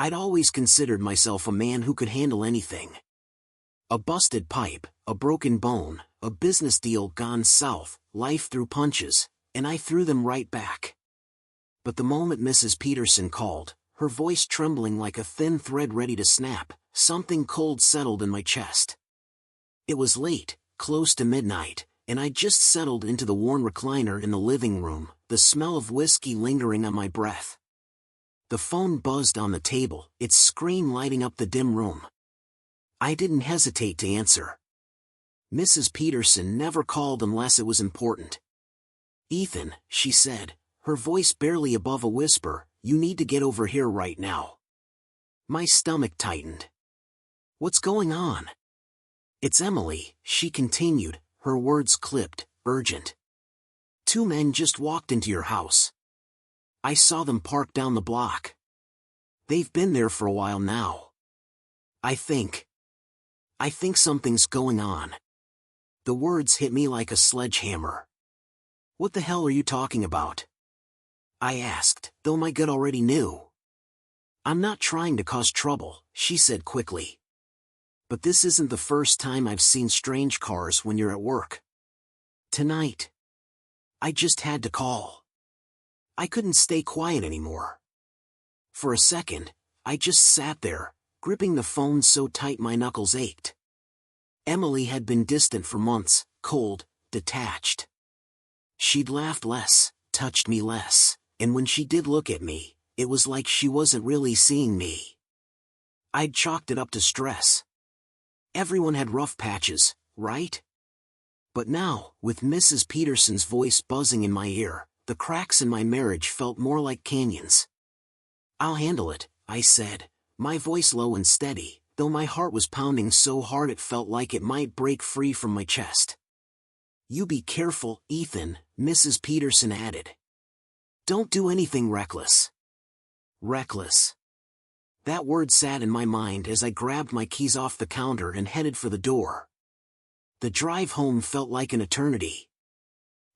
I'd always considered myself a man who could handle anything. A busted pipe, a broken bone, a business deal gone south, life threw punches, and I threw them right back. But the moment Mrs. Peterson called, her voice trembling like a thin thread ready to snap, something cold settled in my chest. It was late, close to midnight, and I'd just settled into the worn recliner in the living room, the smell of whiskey lingering on my breath. The phone buzzed on the table, its screen lighting up the dim room. I didn't hesitate to answer. Mrs. Peterson never called unless it was important. "Ethan," she said, her voice barely above a whisper, "you need to get over here right now." My stomach tightened. "What's going on?" "It's Emily," she continued, her words clipped, urgent. "Two men just walked into your house. I saw them parked down the block. They've been there for a while now. I think something's going on." The words hit me like a sledgehammer. "What the hell are you talking about?" I asked, though my gut already knew. "I'm not trying to cause trouble," she said quickly. "But this isn't the first time I've seen strange cars when you're at work. Tonight, I just had to call. I couldn't stay quiet anymore." For a second, I just sat there, gripping the phone so tight my knuckles ached. Emily had been distant for months, cold, detached. She'd laughed less, touched me less, and when she did look at me, it was like she wasn't really seeing me. I'd chalked it up to stress. Everyone had rough patches, right? But now, with Mrs. Peterson's voice buzzing in my ear, the cracks in my marriage felt more like canyons. "I'll handle it," I said, my voice low and steady, though my heart was pounding so hard it felt like it might break free from my chest. "You be careful, Ethan," Mrs. Peterson added. "Don't do anything reckless." Reckless. That word sat in my mind as I grabbed my keys off the counter and headed for the door. The drive home felt like an eternity.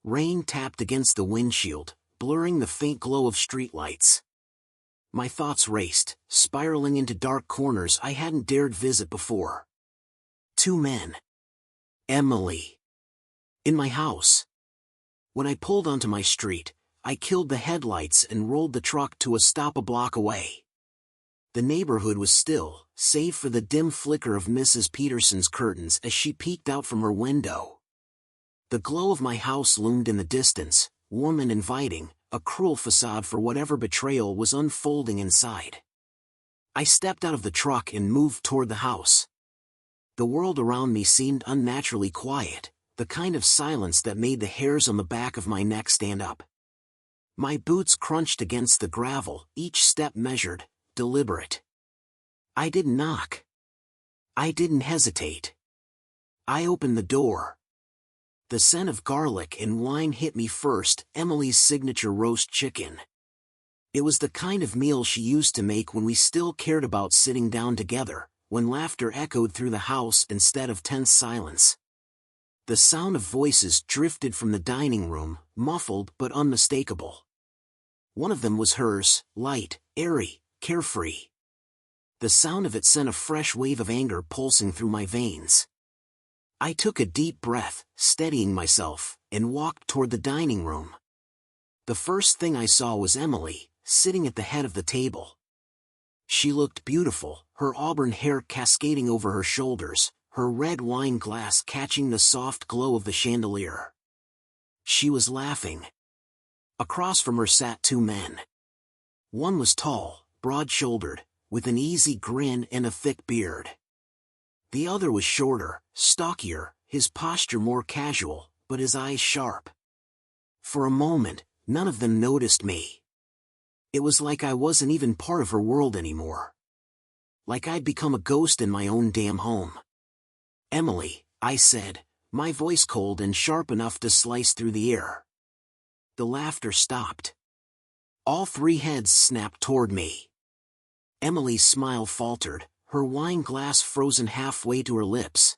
Rain tapped against the windshield, blurring the faint glow of streetlights. My thoughts raced, spiraling into dark corners I hadn't dared visit before. Two men. Emily. In my house. When I pulled onto my street, I killed the headlights and rolled the truck to a stop a block away. The neighborhood was still, save for the dim flicker of Mrs. Peterson's curtains as she peeked out from her window. The glow of my house loomed in the distance, warm and inviting, a cruel facade for whatever betrayal was unfolding inside. I stepped out of the truck and moved toward the house. The world around me seemed unnaturally quiet, the kind of silence that made the hairs on the back of my neck stand up. My boots crunched against the gravel, each step measured, deliberate. I didn't knock. I didn't hesitate. I opened the door. The scent of garlic and wine hit me first, Emily's signature roast chicken. It was the kind of meal she used to make when we still cared about sitting down together, when laughter echoed through the house instead of tense silence. The sound of voices drifted from the dining room, muffled but unmistakable. One of them was hers, light, airy, carefree. The sound of it sent a fresh wave of anger pulsing through my veins. I took a deep breath, steadying myself, and walked toward the dining room. The first thing I saw was Emily, sitting at the head of the table. She looked beautiful, her auburn hair cascading over her shoulders, her red wine glass catching the soft glow of the chandelier. She was laughing. Across from her sat two men. One was tall, broad-shouldered, with an easy grin and a thick beard. The other was shorter, stockier, his posture more casual, but his eyes sharp. For a moment, none of them noticed me. It was like I wasn't even part of her world anymore. Like I'd become a ghost in my own damn home. "Emily," I said, my voice cold and sharp enough to slice through the air. The laughter stopped. All three heads snapped toward me. Emily's smile faltered, her wine glass frozen halfway to her lips.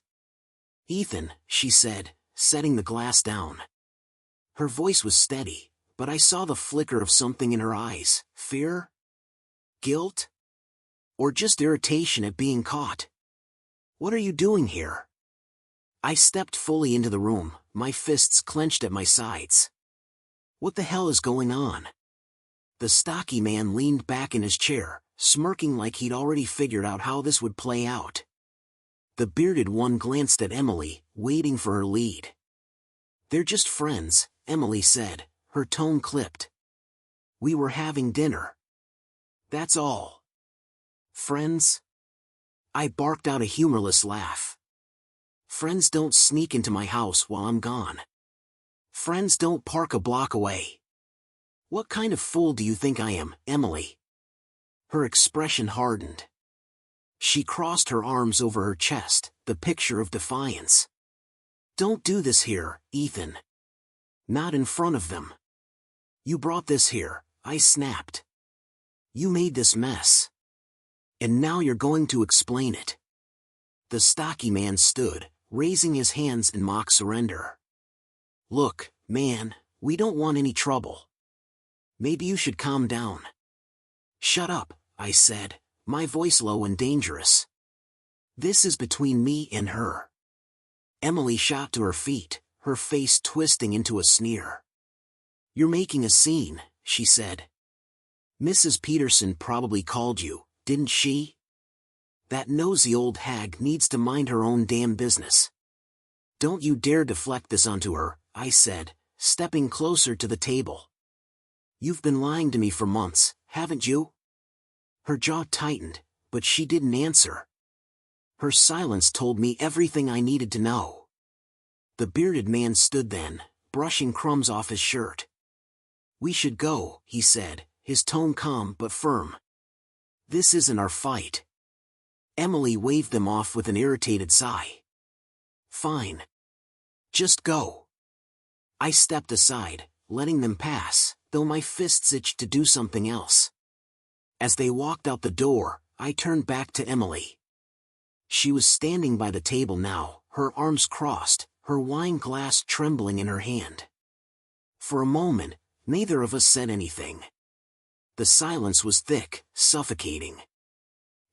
"Ethan," she said, setting the glass down. Her voice was steady, but I saw the flicker of something in her eyes. Fear? Guilt? Or just irritation at being caught? What are you doing here? I stepped fully into the room, my fists clenched at my sides. What the hell is going on? The stocky man leaned back in his chair, smirking like he'd already figured out how this would play out. The bearded one glanced at Emily, waiting for her lead. "They're just friends," Emily said, her tone clipped. "We were having dinner. That's all." "Friends?" I barked out a humorless laugh. "Friends don't sneak into my house while I'm gone. Friends don't park a block away. What kind of fool do you think I am, Emily?" Her expression hardened. She crossed her arms over her chest, the picture of defiance. "Don't do this here, Ethan. Not in front of them. You brought this here," I snapped. "You made this mess. And now you're going to explain it." The stocky man stood, raising his hands in mock surrender. "Look, man, we don't want any trouble. Maybe you should calm down." "Shut up," I said, my voice low and dangerous. "This is between me and her." Emily shot to her feet, her face twisting into a sneer. "You're making a scene," she said. "Mrs. Peterson probably called you, didn't she? That nosy old hag needs to mind her own damn business." "Don't you dare deflect this onto her," I said, stepping closer to the table. "You've been lying to me for months, haven't you?" Her jaw tightened, but she didn't answer. Her silence told me everything I needed to know. The bearded man stood then, brushing crumbs off his shirt. "We should go," he said, his tone calm but firm. "This isn't our fight." Emily waved them off with an irritated sigh. "Fine. Just go." I stepped aside, letting them pass, though my fists itched to do something else. As they walked out the door, I turned back to Emily. She was standing by the table now, her arms crossed, her wine glass trembling in her hand. For a moment, neither of us said anything. The silence was thick, suffocating.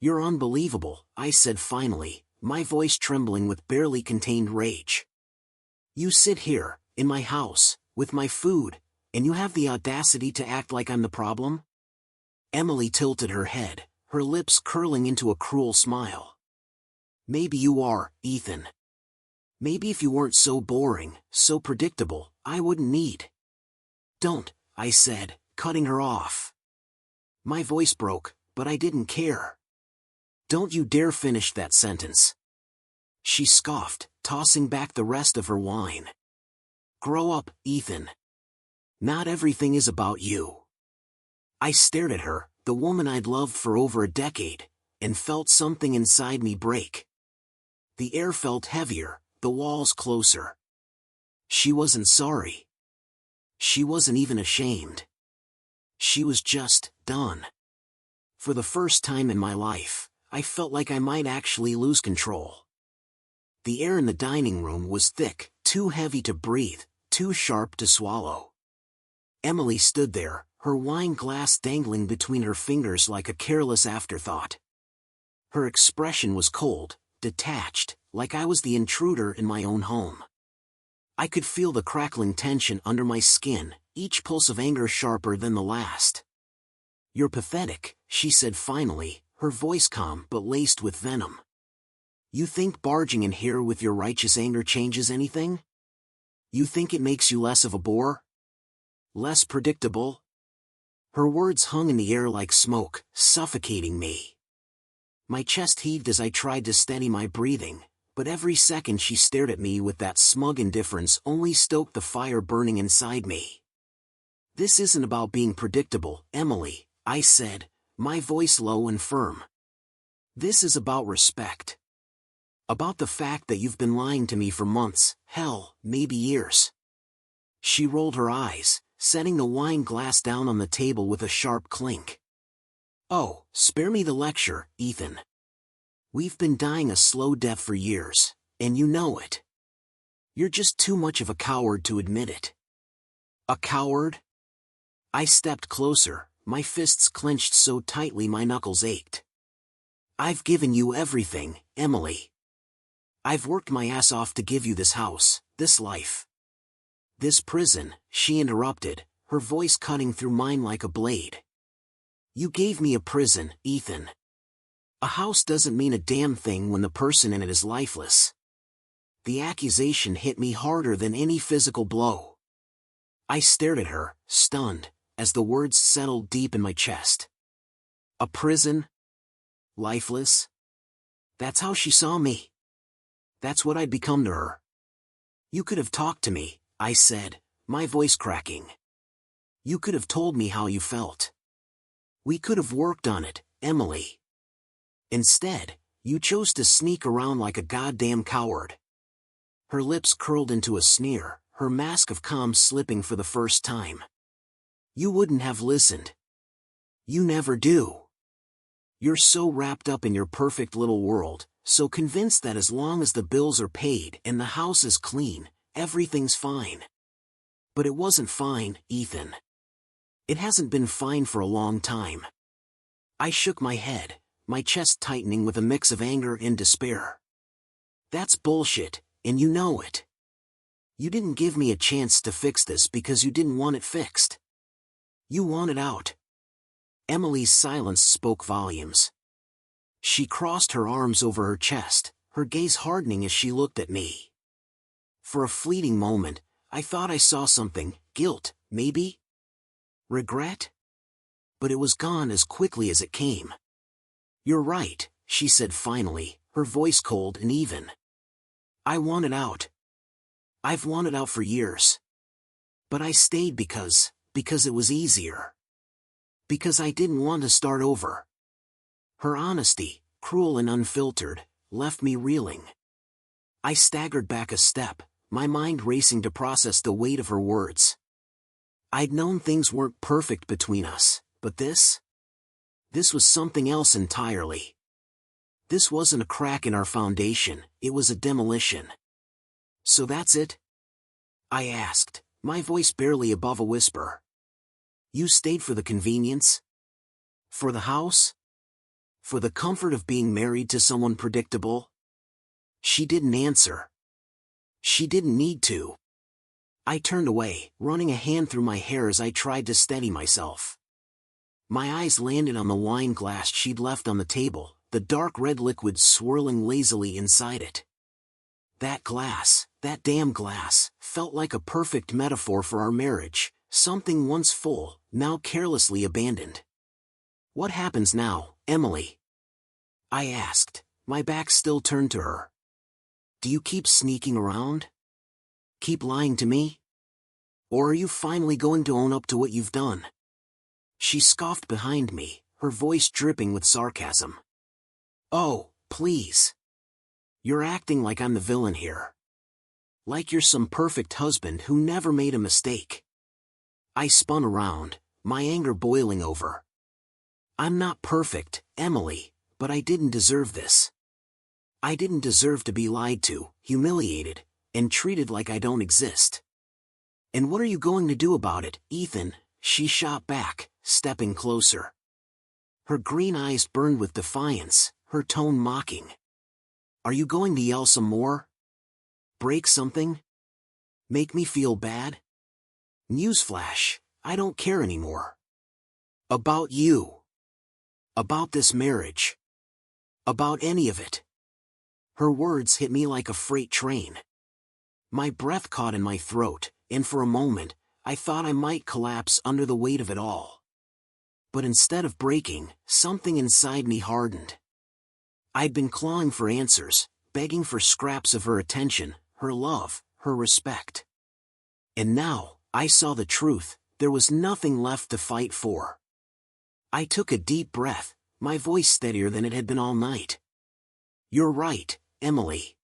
"You're unbelievable," I said finally, my voice trembling with barely contained rage. "You sit here, in my house, with my food, and you have the audacity to act like I'm the problem?" Emily tilted her head, her lips curling into a cruel smile. "Maybe you are, Ethan. Maybe if you weren't so boring, so predictable, I wouldn't need." "Don't," I said, cutting her off. My voice broke, but I didn't care. "Don't you dare finish that sentence." She scoffed, tossing back the rest of her wine. "Grow up, Ethan. Not everything is about you." I stared at her, the woman I'd loved for over a decade, and felt something inside me break. The air felt heavier, the walls closer. She wasn't sorry. She wasn't even ashamed. She was just done. For the first time in my life, I felt like I might actually lose control. The air in the dining room was thick, too heavy to breathe, too sharp to swallow. Emily stood there, her wine glass dangling between her fingers like a careless afterthought. Her expression was cold, detached, like I was the intruder in my own home. I could feel the crackling tension under my skin, each pulse of anger sharper than the last. "You're pathetic," she said finally, her voice calm but laced with venom. "You think barging in here with your righteous anger changes anything? You think it makes you less of a bore? Less predictable?" Her words hung in the air like smoke, suffocating me. My chest heaved as I tried to steady my breathing, but every second she stared at me with that smug indifference only stoked the fire burning inside me. "This isn't about being predictable, Emily," I said, my voice low and firm. "This is about respect. About the fact that you've been lying to me for months, hell, maybe years." She rolled her eyes, setting the wine glass down on the table with a sharp clink. "Oh, spare me the lecture, Ethan. We've been dying a slow death for years, and you know it. You're just too much of a coward to admit it." "A coward?" I stepped closer, my fists clenched so tightly my knuckles ached. I've given you everything, Emily. I've worked my ass off to give you this house, this life. This prison, she interrupted, her voice cutting through mine like a blade. You gave me a prison, Ethan. A house doesn't mean a damn thing when the person in it is lifeless. The accusation hit me harder than any physical blow. I stared at her, stunned, as the words settled deep in my chest. A prison? Lifeless? That's how she saw me. That's what I'd become to her. You could have talked to me, I said, my voice cracking. You could have told me how you felt. We could have worked on it, Emily. Instead, you chose to sneak around like a goddamn coward. Her lips curled into a sneer, her mask of calm slipping for the first time. You wouldn't have listened. You never do. You're so wrapped up in your perfect little world, so convinced that as long as the bills are paid and the house is clean, everything's fine. But it wasn't fine, Ethan. It hasn't been fine for a long time. I shook my head, my chest tightening with a mix of anger and despair. That's bullshit, and you know it. You didn't give me a chance to fix this because you didn't want it fixed. You wanted out. Emily's silence spoke volumes. She crossed her arms over her chest, her gaze hardening as she looked at me. For a fleeting moment, I thought I saw something, guilt, maybe? Regret? But it was gone as quickly as it came. You're right, she said finally, her voice cold and even. I wanted out. I've wanted out for years. But I stayed because it was easier. Because I didn't want to start over. Her honesty, cruel and unfiltered, left me reeling. I staggered back a step, my mind racing to process the weight of her words. I'd known things weren't perfect between us, but this was something else entirely. This wasn't a crack in our foundation, it was a demolition. So that's it? I asked, my voice barely above a whisper. You stayed for the convenience? For the house? For the comfort of being married to someone predictable? She didn't answer. She didn't need to. I turned away, running a hand through my hair as I tried to steady myself. My eyes landed on the wine glass she'd left on the table, the dark red liquid swirling lazily inside it. That glass, that damn glass, felt like a perfect metaphor for our marriage, something once full, now carelessly abandoned. What happens now, Emily? I asked, my back still turned to her. Do you keep sneaking around? Keep lying to me? Or are you finally going to own up to what you've done? She scoffed behind me, her voice dripping with sarcasm. Oh, please. You're acting like I'm the villain here. Like you're some perfect husband who never made a mistake. I spun around, my anger boiling over. I'm not perfect, Emily, but I didn't deserve this. I didn't deserve to be lied to, humiliated, and treated like I don't exist. And what are you going to do about it, Ethan? She shot back, stepping closer. Her green eyes burned with defiance, her tone mocking. Are you going to yell some more? Break something? Make me feel bad? Newsflash, I don't care anymore. About you. About this marriage. About any of it. Her words hit me like a freight train. My breath caught in my throat, and for a moment, I thought I might collapse under the weight of it all. But instead of breaking, something inside me hardened. I'd been clawing for answers, begging for scraps of her attention, her love, her respect. And now, I saw the truth, there was nothing left to fight for. I took a deep breath, my voice steadier than it had been all night. You're right, Emily.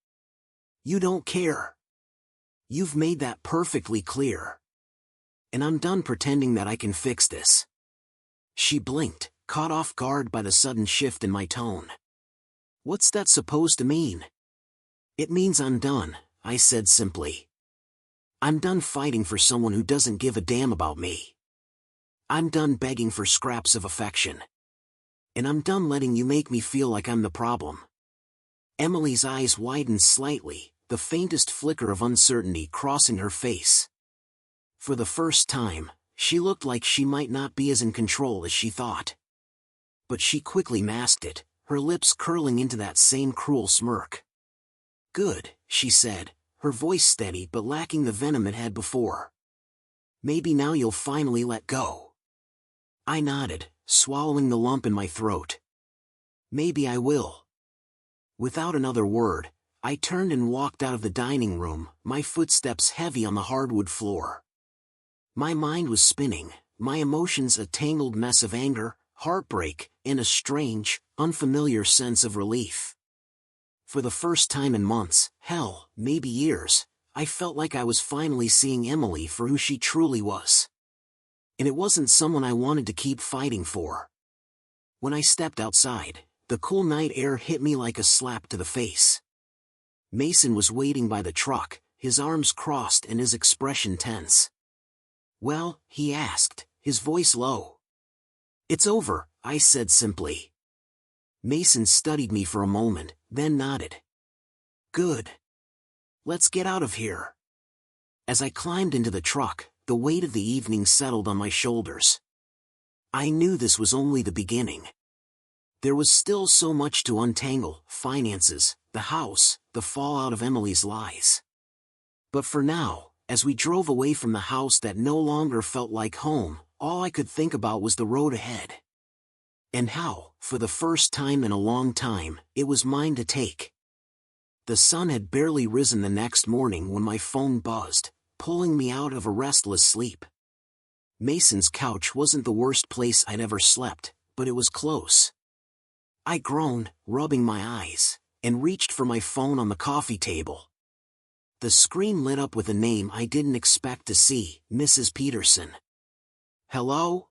You don't care. You've made that perfectly clear. And I'm done pretending that I can fix this. She blinked, caught off guard by the sudden shift in my tone. What's that supposed to mean? It means I'm done, I said simply. I'm done fighting for someone who doesn't give a damn about me. I'm done begging for scraps of affection. And I'm done letting you make me feel like I'm the problem. Emily's eyes widened slightly, the faintest flicker of uncertainty crossing her face. For the first time, she looked like she might not be as in control as she thought. But she quickly masked it, her lips curling into that same cruel smirk. "Good," she said, her voice steady but lacking the venom it had before. "Maybe now you'll finally let go." I nodded, swallowing the lump in my throat. "Maybe I will." Without another word, I turned and walked out of the dining room, my footsteps heavy on the hardwood floor. My mind was spinning, my emotions a tangled mess of anger, heartbreak, and a strange, unfamiliar sense of relief. For the first time in months, hell, maybe years, I felt like I was finally seeing Emily for who she truly was. And it wasn't someone I wanted to keep fighting for. When I stepped outside, the cool night air hit me like a slap to the face. Mason was waiting by the truck, his arms crossed and his expression tense. "Well?" he asked, his voice low. "It's over," I said simply. Mason studied me for a moment, then nodded. "Good. Let's get out of here." As I climbed into the truck, the weight of the evening settled on my shoulders. I knew this was only the beginning. There was still so much to untangle: finances, the house, the fallout of Emily's lies. But for now, as we drove away from the house that no longer felt like home, all I could think about was the road ahead. And how, for the first time in a long time, it was mine to take. The sun had barely risen the next morning when my phone buzzed, pulling me out of a restless sleep. Mason's couch wasn't the worst place I'd ever slept, but it was close. I groaned, rubbing my eyes, and reached for my phone on the coffee table. The screen lit up with a name I didn't expect to see: Mrs. Peterson. "Hello?"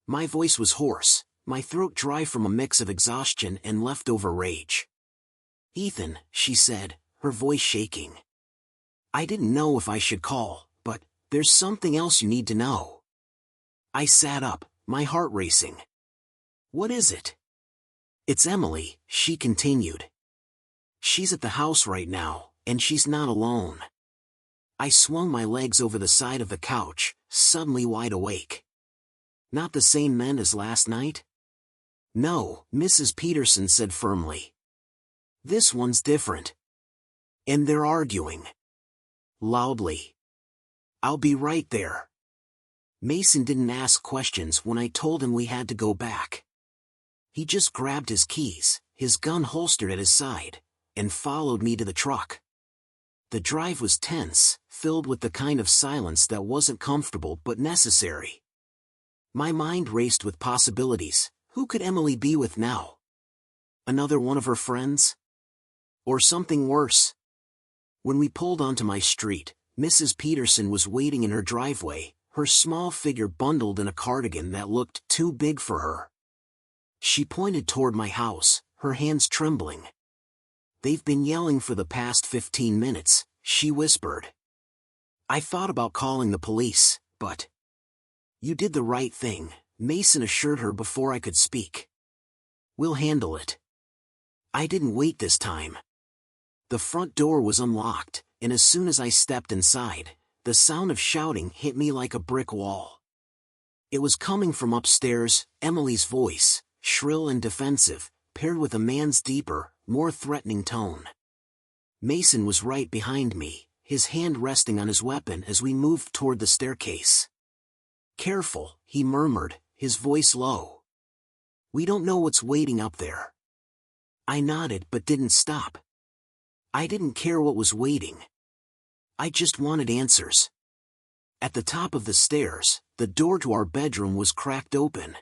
My voice was hoarse, my throat dry from a mix of exhaustion and leftover rage. "Ethan," she said, her voice shaking. "I didn't know if I should call, but there's something else you need to know." I sat up, my heart racing. "What is it?" "It's Emily," she continued. "She's at the house right now, and she's not alone." I swung my legs over the side of the couch, suddenly wide awake. "Not the same men as last night?" "No," Mrs. Peterson said firmly. "This one's different. And they're arguing. Loudly. I'll be right there." Mason didn't ask questions when I told him we had to go back. He just grabbed his keys, his gun holstered at his side, and followed me to the truck. The drive was tense, filled with the kind of silence that wasn't comfortable but necessary. My mind raced with possibilities. Who could Emily be with now? Another one of her friends? Or something worse? When we pulled onto my street, Mrs. Peterson was waiting in her driveway, her small figure bundled in a cardigan that looked too big for her. She pointed toward my house, her hands trembling. "They've been yelling for the past 15 minutes, she whispered. "I thought about calling the police, but—" "You did the right thing," Mason assured her before I could speak. "We'll handle it." I didn't wait this time. The front door was unlocked, and as soon as I stepped inside, the sound of shouting hit me like a brick wall. It was coming from upstairs, Emily's voice, shrill and defensive, paired with a man's deeper, more threatening tone. Mason was right behind me, his hand resting on his weapon as we moved toward the staircase. "Careful," he murmured, his voice low. "We don't know what's waiting up there." I nodded but didn't stop. I didn't care what was waiting. I just wanted answers. At the top of the stairs, the door to our bedroom was cracked open.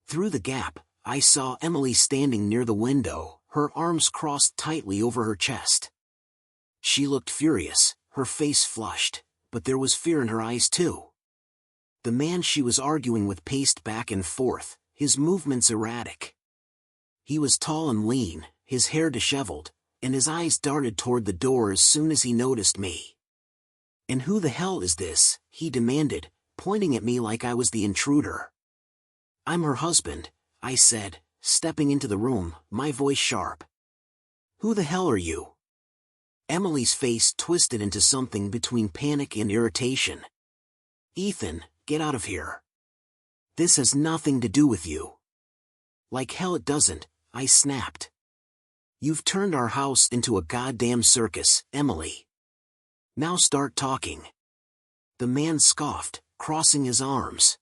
Through the gap, I saw Emily standing near the window, her arms crossed tightly over her chest. She looked furious, her face flushed, but there was fear in her eyes too. The man she was arguing with paced back and forth, his movements erratic. He was tall and lean, his hair disheveled, and his eyes darted toward the door as soon as he noticed me. "And who the hell is this?" he demanded, pointing at me like I was the intruder. "I'm her husband," I said, stepping into the room, my voice sharp. Who the hell are you? Emily's face twisted into something between panic and irritation. Ethan, get out of here. This has nothing to do with you. Like hell it doesn't, I snapped. You've turned our house into a goddamn circus, Emily. Now start talking. The man scoffed, crossing his arms.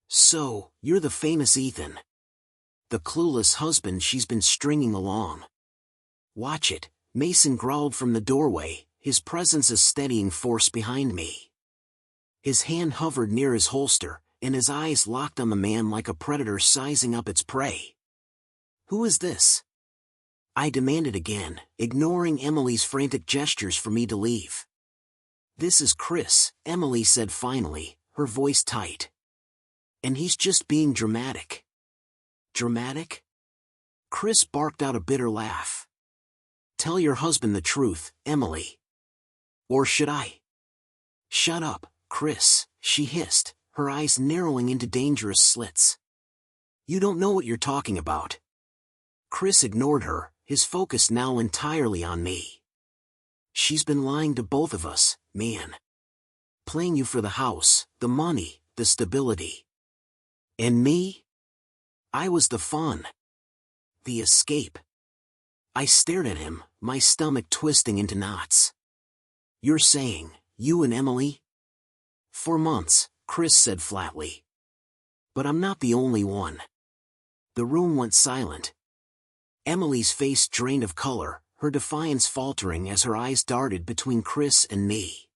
So, you're the famous Ethan. The clueless husband she's been stringing along. Watch it, Mason growled from the doorway, his presence a steadying force behind me. His hand hovered near his holster, and his eyes locked on the man like a predator sizing up its prey. Who is this? I demanded again, ignoring Emily's frantic gestures for me to leave. This is Chris, Emily said finally, her voice tight. And he's just being dramatic. Dramatic? Chris barked out a bitter laugh. Tell your husband the truth, Emily. Or should I? Shut up, Chris, she hissed, her eyes narrowing into dangerous slits. You don't know what you're talking about. Chris ignored her, his focus now entirely on me. She's been lying to both of us, man. Playing you for the house, the money, the stability. And me? I was the fun. The escape. I stared at him, my stomach twisting into knots. You're saying, you and Emily? For months, Chris said flatly. But I'm not the only one. The room went silent. Emily's face drained of color, her defiance faltering as her eyes darted between Chris and me.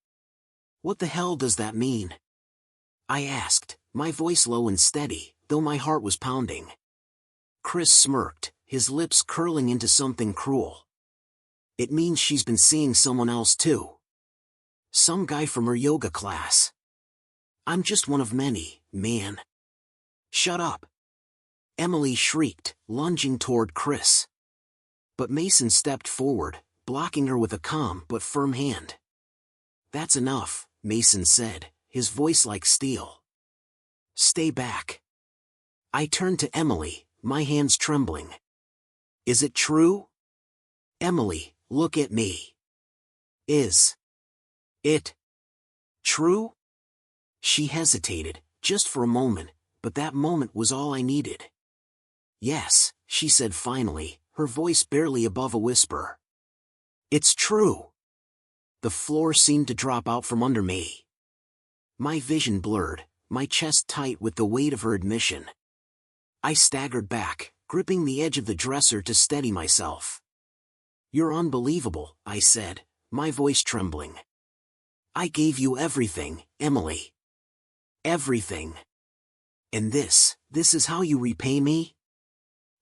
What the hell does that mean? I asked, my voice low and steady, though my heart was pounding. Chris smirked, his lips curling into something cruel. It means she's been seeing someone else too. Some guy from her yoga class. I'm just one of many, man. Shut up. Emily shrieked, lunging toward Chris. But Mason stepped forward, blocking her with a calm but firm hand. That's enough, Mason said, his voice like steel. Stay back. I turned to Emily, my hands trembling. Is it true? Emily, look at me. Is it true? She hesitated, just for a moment, but that moment was all I needed. Yes, she said finally, her voice barely above a whisper. It's true. The floor seemed to drop out from under me. My vision blurred, my chest tight with the weight of her admission. I staggered back, gripping the edge of the dresser to steady myself. You're unbelievable, I said, my voice trembling. I gave you everything, Emily. Everything. And this is how you repay me?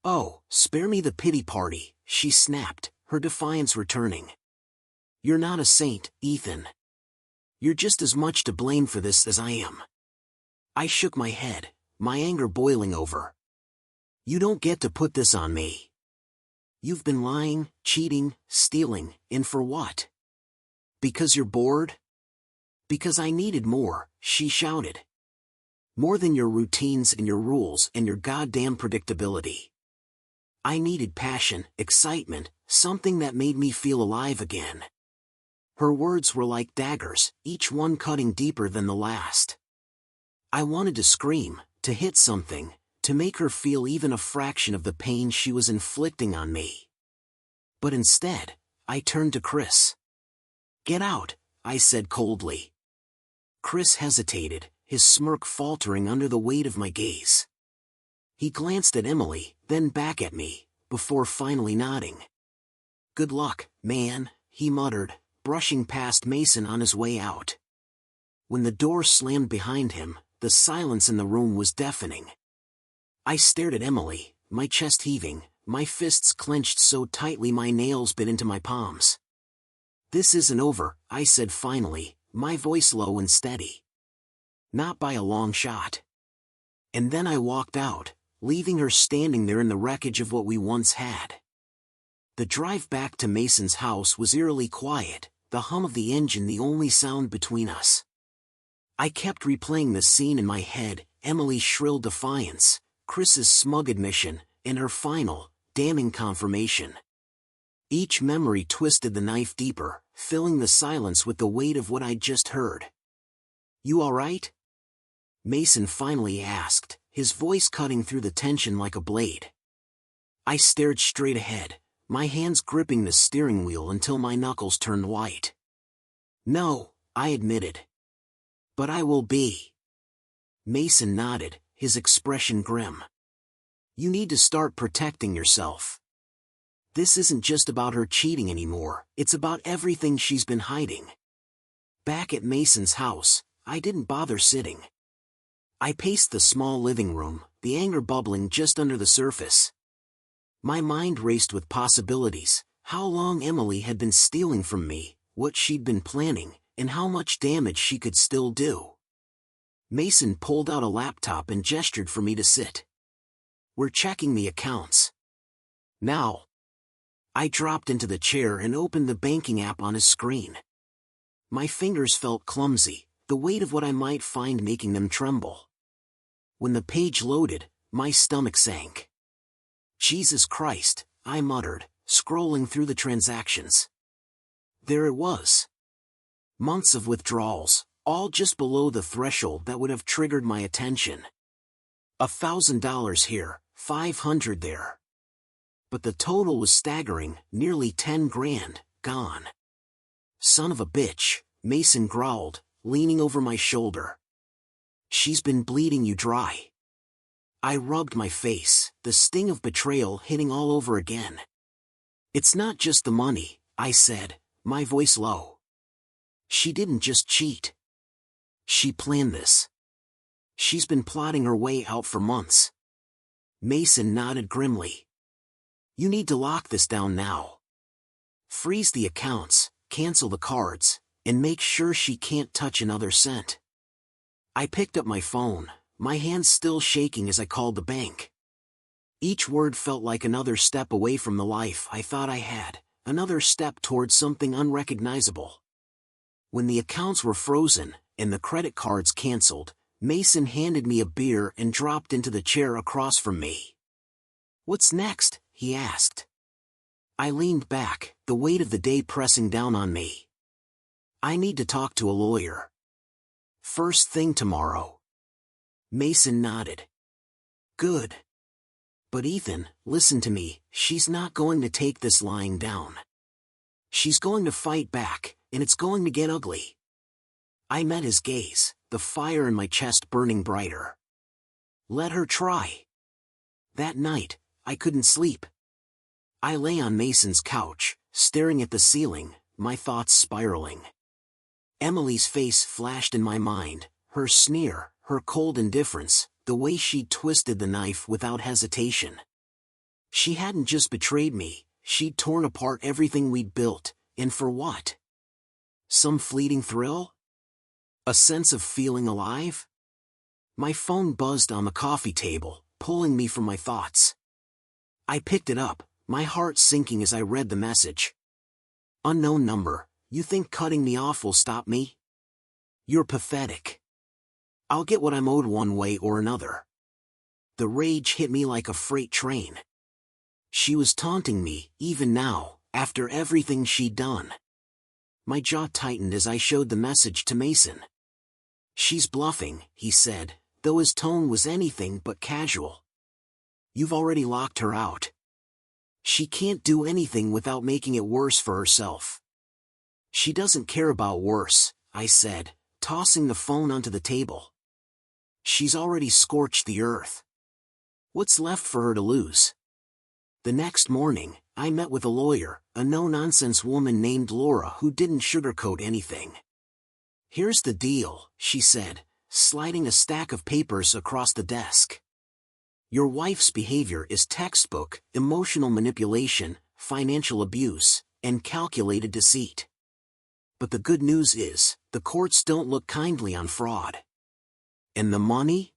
Oh, spare me the pity party, she snapped, her defiance returning. You're not a saint, Ethan. You're just as much to blame for this as I am. I shook my head, my anger boiling over. You don't get to put this on me. You've been lying, cheating, stealing, and for what? Because you're bored? Because I needed more, she shouted. More than your routines and your rules and your goddamn predictability. I needed passion, excitement, something that made me feel alive again. Her words were like daggers, each one cutting deeper than the last. I wanted to scream, to hit something, to make her feel even a fraction of the pain she was inflicting on me. But instead, I turned to Chris. Get out, I said coldly. Chris hesitated, his smirk faltering under the weight of my gaze. He glanced at Emily, then back at me, before finally nodding. Good luck, man, he muttered, brushing past Mason on his way out. When the door slammed behind him, the silence in the room was deafening. I stared at Emily, my chest heaving, my fists clenched so tightly my nails bit into my palms. This isn't over, I said finally, my voice low and steady. Not by a long shot. And then I walked out, leaving her standing there in the wreckage of what we once had. The drive back to Mason's house was eerily quiet, the hum of the engine the only sound between us. I kept replaying the scene in my head, Emily's shrill defiance, Chris's smug admission, and her final, damning confirmation. Each memory twisted the knife deeper, filling the silence with the weight of what I'd just heard. "You all right?" Mason finally asked, his voice cutting through the tension like a blade. I stared straight ahead, my hands gripping the steering wheel until my knuckles turned white. "No," I admitted. "But I will be." Mason nodded, his expression grim. "You need to start protecting yourself. This isn't just about her cheating anymore, it's about everything she's been hiding." Back at Mason's house, I didn't bother sitting. I paced the small living room, the anger bubbling just under the surface. My mind raced with possibilities, how long Emily had been stealing from me, what she'd been planning, and how much damage she could still do. Mason pulled out a laptop and gestured for me to sit. "We're checking the accounts. Now." I dropped into the chair and opened the banking app on his screen. My fingers felt clumsy, the weight of what I might find making them tremble. When the page loaded, my stomach sank. "Jesus Christ," I muttered, scrolling through the transactions. There it was. Months of withdrawals, all just below the threshold that would have triggered my attention. $1,000 here, 500 there. But the total was staggering, nearly 10 grand, gone. "Son of a bitch," Mason growled, leaning over my shoulder. "She's been bleeding you dry." I rubbed my face, the sting of betrayal hitting all over again. "It's not just the money," I said, my voice low. "She didn't just cheat. She planned this. She's been plotting her way out for months." Mason nodded grimly. "You need to lock this down now. Freeze the accounts, cancel the cards, and make sure she can't touch another cent." I picked up my phone, my hands still shaking as I called the bank. Each word felt like another step away from the life I thought I had, another step towards something unrecognizable. When the accounts were frozen, and the credit cards canceled, Mason handed me a beer and dropped into the chair across from me. "What's next?" he asked. I leaned back, the weight of the day pressing down on me. "I need to talk to a lawyer. First thing tomorrow." Mason nodded. "Good. But Ethan, listen to me, she's not going to take this lying down. She's going to fight back, and it's going to get ugly." I met his gaze, the fire in my chest burning brighter. "Let her try." That night, I couldn't sleep. I lay on Mason's couch, staring at the ceiling, my thoughts spiraling. Emily's face flashed in my mind, her sneer, her cold indifference, the way she'd twisted the knife without hesitation. She hadn't just betrayed me, she'd torn apart everything we'd built, and for what? Some fleeting thrill? A sense of feeling alive? My phone buzzed on the coffee table, pulling me from my thoughts. I picked it up, my heart sinking as I read the message. "Unknown number, you think cutting me off will stop me? You're pathetic. I'll get what I'm owed one way or another." The rage hit me like a freight train. She was taunting me, even now, after everything she'd done. My jaw tightened as I showed the message to Mason. "She's bluffing," he said, though his tone was anything but casual. "You've already locked her out. She can't do anything without making it worse for herself." "She doesn't care about worse," I said, tossing the phone onto the table. "She's already scorched the earth. What's left for her to lose?" The next morning, I met with a lawyer, a no-nonsense woman named Laura who didn't sugarcoat anything. "Here's the deal," she said, sliding a stack of papers across the desk. "Your wife's behavior is textbook, emotional manipulation, financial abuse, and calculated deceit. But the good news is, the courts don't look kindly on fraud." "And the money?"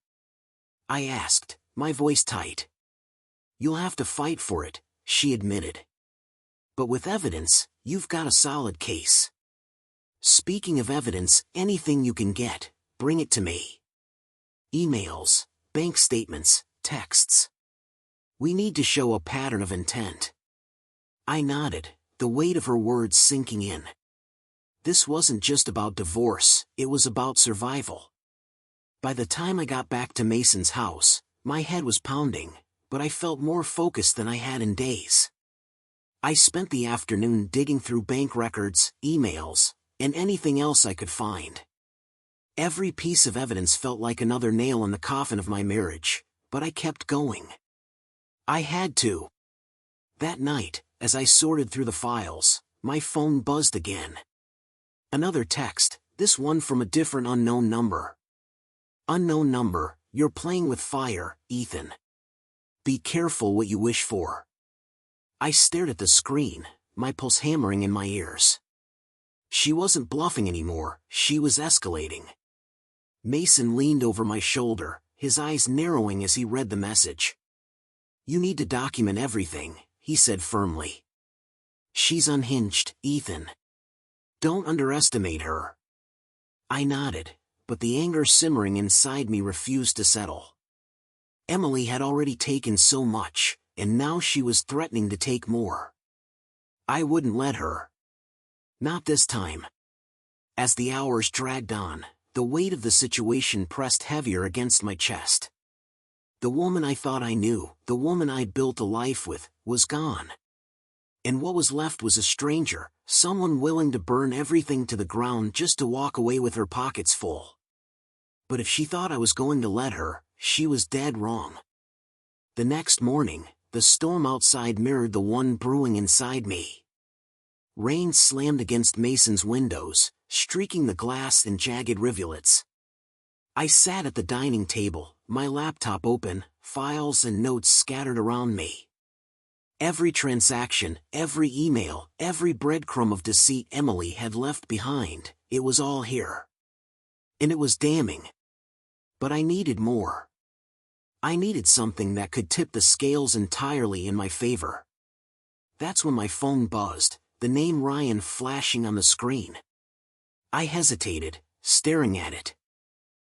I asked, my voice tight. "You'll have to fight for it," she admitted. "But with evidence, you've got a solid case. Speaking of evidence, anything you can get, bring it to me. Emails, bank statements, texts. We need to show a pattern of intent. I nodded, the weight of her words sinking in. This wasn't just about divorce, it was about survival. By the time I got back to Mason's house, my head was pounding, but I felt more focused than I had in days. I spent the afternoon digging through bank records, emails, and anything else I could find. Every piece of evidence felt like another nail in the coffin of my marriage, but I kept going. I had to. That night, as I sorted through the files, my phone buzzed again. Another text, this one from a different unknown number. Unknown number, you're playing with fire, Ethan. Be careful what you wish for. I stared at the screen, my pulse hammering in my ears. She wasn't bluffing anymore, she was escalating. Mason leaned over my shoulder, his eyes narrowing as he read the message. You need to document everything, he said firmly. She's unhinged, Ethan. Don't underestimate her. I nodded, but the anger simmering inside me refused to settle. Emily had already taken so much, and now she was threatening to take more. I wouldn't let her. Not this time. As the hours dragged on, the weight of the situation pressed heavier against my chest. The woman I thought I knew, the woman I'd built a life with, was gone. And what was left was a stranger, someone willing to burn everything to the ground just to walk away with her pockets full. But if she thought I was going to let her, she was dead wrong. The next morning, the storm outside mirrored the one brewing inside me. Rain slammed against Mason's windows, streaking the glass in jagged rivulets. I sat at the dining table, my laptop open, files and notes scattered around me. Every transaction, every email, every breadcrumb of deceit Emily had left behind, it was all here. And it was damning. But I needed more. I needed something that could tip the scales entirely in my favor. That's when my phone buzzed, the name Ryan flashing on the screen. I hesitated, staring at it.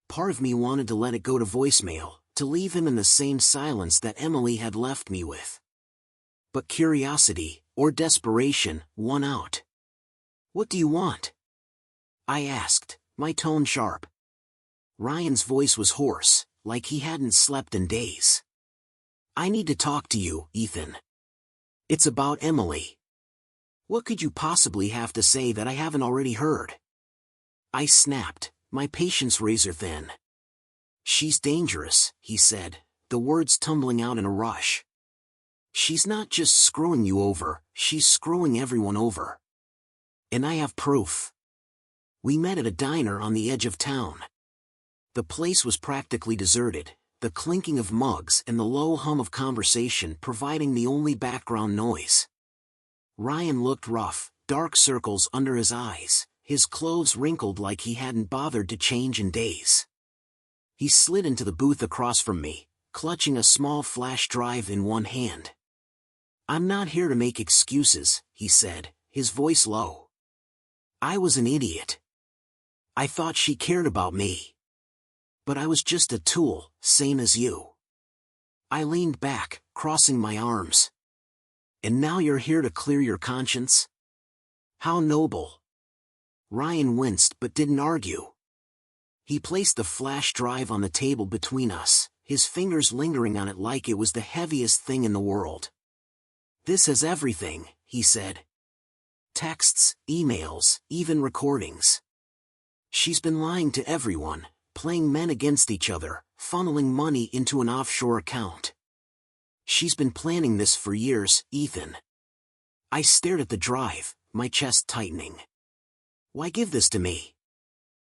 Part of me wanted to let it go to voicemail, to leave him in the same silence that Emily had left me with. But curiosity, or desperation, won out. What do you want? I asked, my tone sharp. Ryan's voice was hoarse, like he hadn't slept in days. I need to talk to you, Ethan. It's about Emily. What could you possibly have to say that I haven't already heard? I snapped, my patience razor thin. She's dangerous, he said, the words tumbling out in a rush. She's not just screwing you over, she's screwing everyone over. And I have proof. We met at a diner on the edge of town. The place was practically deserted, the clinking of mugs and the low hum of conversation providing the only background noise. Ryan looked rough, dark circles under his eyes, his clothes wrinkled like he hadn't bothered to change in days. He slid into the booth across from me, clutching a small flash drive in one hand. I'm not here to make excuses, he said, his voice low. I was an idiot. I thought she cared about me. But I was just a tool, same as you. I leaned back, crossing my arms. And now you're here to clear your conscience? How noble. Ryan winced but didn't argue. He placed the flash drive on the table between us, his fingers lingering on it like it was the heaviest thing in the world. This has everything, he said. Texts, emails, even recordings. She's been lying to everyone, playing men against each other, funneling money into an offshore account. She's been planning this for years, Ethan. I stared at the drive, my chest tightening. Why give this to me?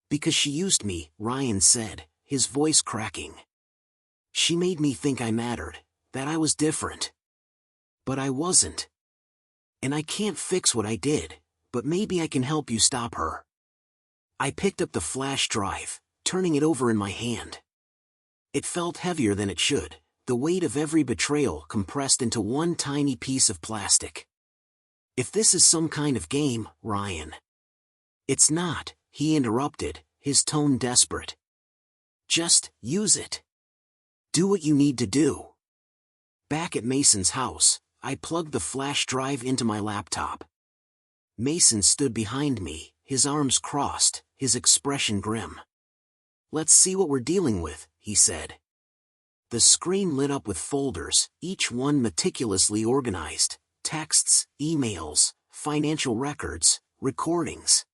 Because she used me, Ryan said, his voice cracking. She made me think I mattered, that I was different. But I wasn't. And I can't fix what I did, but maybe I can help you stop her. I picked up the flash drive, turning it over in my hand. It felt heavier than it should, the weight of every betrayal compressed into one tiny piece of plastic. If this is some kind of game, Ryan. It's not, he interrupted, his tone desperate. Just use it. Do what you need to do. Back at Mason's house, I plugged the flash drive into my laptop. Mason stood behind me, his arms crossed, his expression grim. "Let's see what we're dealing with," he said. The screen lit up with folders, each one meticulously organized: texts, emails, financial records, recordings.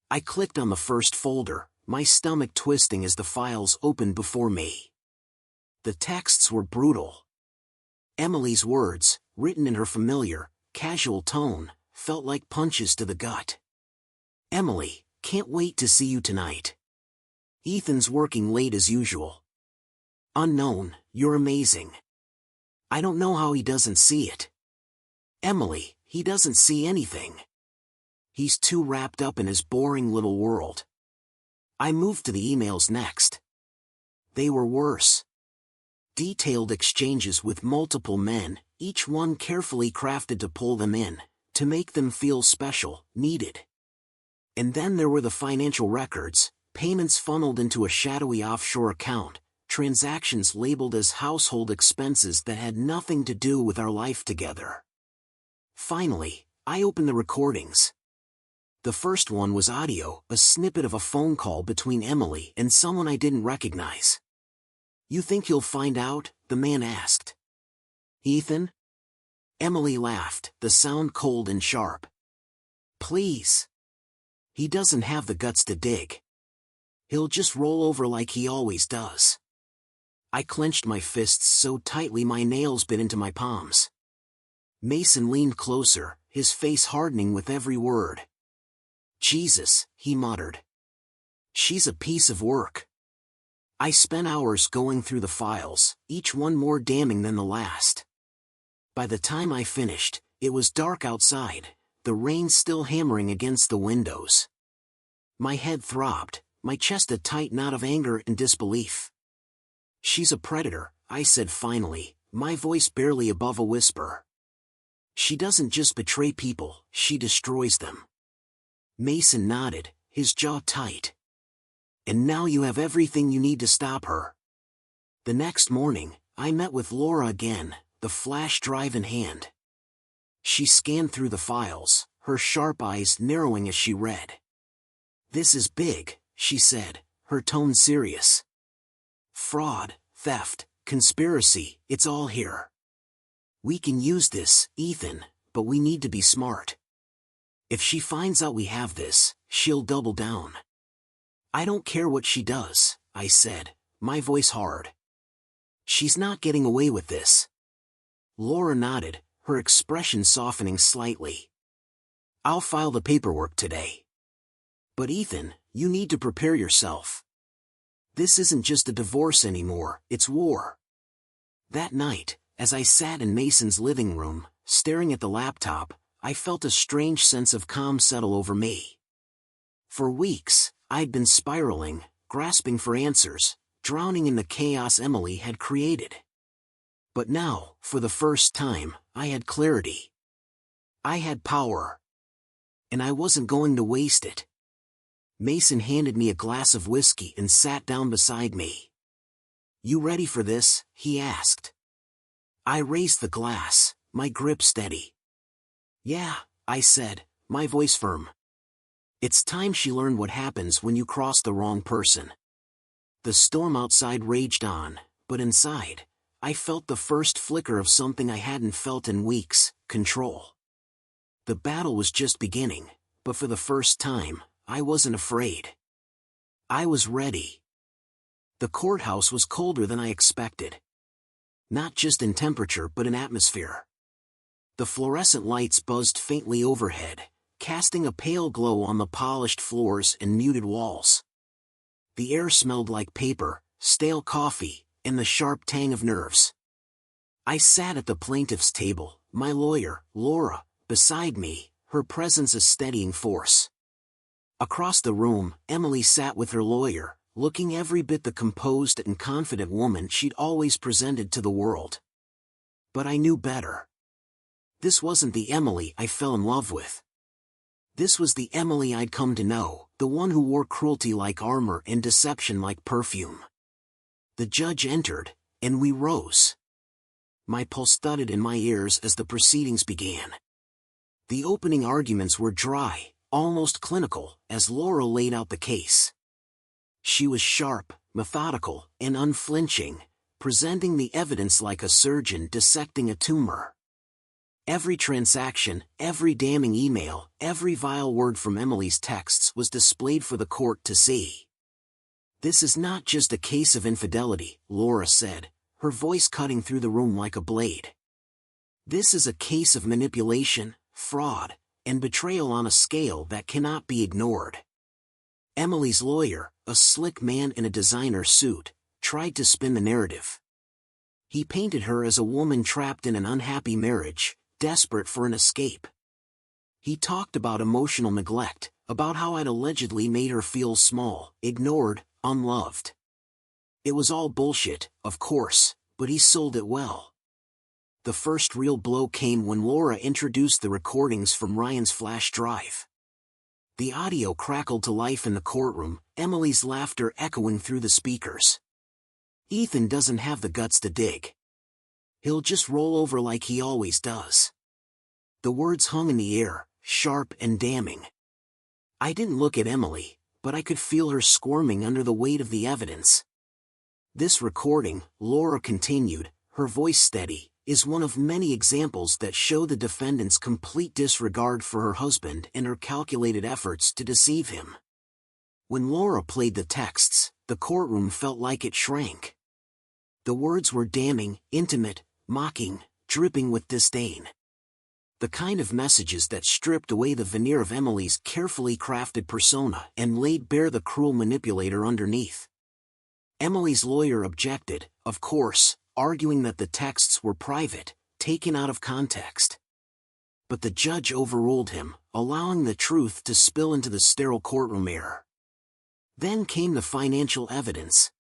I clicked on the first folder, my stomach twisting as the files opened before me. The texts were brutal. Emily's words, written in her familiar, casual tone, felt like punches to the gut. "Emily, can't wait to see you tonight. Ethan's working late as usual. Unknown, you're amazing. I don't know how he doesn't see it. Emily, he doesn't see anything. He's too wrapped up in his boring little world." I moved to the emails next. They were worse. Detailed exchanges with multiple men, each one carefully crafted to pull them in, to make them feel special, needed. And then there were the financial records, payments funneled into a shadowy offshore account, transactions labeled as household expenses that had nothing to do with our life together. Finally, I opened the recordings. The first one was audio, a snippet of a phone call between Emily and someone I didn't recognize. "You think you'll find out?" the man asked. "Ethan?" Emily laughed, the sound cold and sharp. "Please. He doesn't have the guts to dig. He'll just roll over like he always does." I clenched my fists so tightly my nails bit into my palms. Mason leaned closer, his face hardening with every word. "Jesus," he muttered. "She's a piece of work." I spent hours going through the files, each one more damning than the last. By the time I finished, it was dark outside, the rain still hammering against the windows. My head throbbed, my chest a tight knot of anger and disbelief. "She's a predator," I said finally, my voice barely above a whisper. "She doesn't just betray people, she destroys them." Mason nodded, his jaw tight. "And now you have everything you need to stop her." The next morning, I met with Laura again, the flash drive in hand. She scanned through the files, her sharp eyes narrowing as she read. "This is big," she said, her tone serious. "Fraud, theft, conspiracy, it's all here. We can use this, Ethan, but we need to be smart. If she finds out we have this, she'll double down." "I don't care what she does," I said, my voice hard. "She's not getting away with this." Laura nodded, her expression softening slightly. "I'll file the paperwork today. But Ethan, you need to prepare yourself. This isn't just a divorce anymore, it's war." That night, as I sat in Mason's living room, staring at the laptop, I felt a strange sense of calm settle over me. For weeks, I'd been spiraling, grasping for answers, drowning in the chaos Emily had created. But now, for the first time, I had clarity. I had power. And I wasn't going to waste it. Mason handed me a glass of whiskey and sat down beside me. "You ready for this?" he asked. I raised the glass, my grip steady. "Yeah," I said, my voice firm. It's time she learned what happens when you cross the wrong person. The storm outside raged on, but inside, I felt the first flicker of something I hadn't felt in weeks: control. The battle was just beginning, but for the first time, I wasn't afraid. I was ready. The courthouse was colder than I expected. Not just in temperature but in atmosphere. The fluorescent lights buzzed faintly overhead, casting a pale glow on the polished floors and muted walls. The air smelled like paper, stale coffee, and the sharp tang of nerves. I sat at the plaintiff's table, my lawyer, Laura, beside me, her presence a steadying force. Across the room, Emily sat with her lawyer, looking every bit the composed and confident woman she'd always presented to the world. But I knew better. This wasn't the Emily I fell in love with. This was the Emily I'd come to know, the one who wore cruelty like armor and deception like perfume. The judge entered, and we rose. My pulse thudded in my ears as the proceedings began. The opening arguments were dry, almost clinical, as Laura laid out the case. She was sharp, methodical, and unflinching, presenting the evidence like a surgeon dissecting a tumor. Every transaction, every damning email, every vile word from Emily's texts was displayed for the court to see. "This is not just a case of infidelity," Laura said, her voice cutting through the room like a blade. "This is a case of manipulation, fraud, and betrayal on a scale that cannot be ignored." Emily's lawyer, a slick man in a designer suit, tried to spin the narrative. He painted her as a woman trapped in an unhappy marriage, desperate for an escape. He talked about emotional neglect, about how I'd allegedly made her feel small, ignored, unloved. It was all bullshit, of course, but he sold it well. The first real blow came when Laura introduced the recordings from Ryan's flash drive. The audio crackled to life in the courtroom, Emily's laughter echoing through the speakers. "Ethan doesn't have the guts to dig. He'll just roll over like he always does." The words hung in the air, sharp and damning. I didn't look at Emily, but I could feel her squirming under the weight of the evidence. "This recording," Laura continued, her voice steady, "is one of many examples that show the defendant's complete disregard for her husband and her calculated efforts to deceive him." When Laura played the texts, the courtroom felt like it shrank. The words were damning, intimate, mocking, dripping with disdain. The kind of messages that stripped away the veneer of Emily's carefully crafted persona and laid bare the cruel manipulator underneath. Emily's lawyer objected, of course, arguing that the texts were private, taken out of context. But the judge overruled him, allowing the truth to spill into the sterile courtroom air. Then came the financial evidence.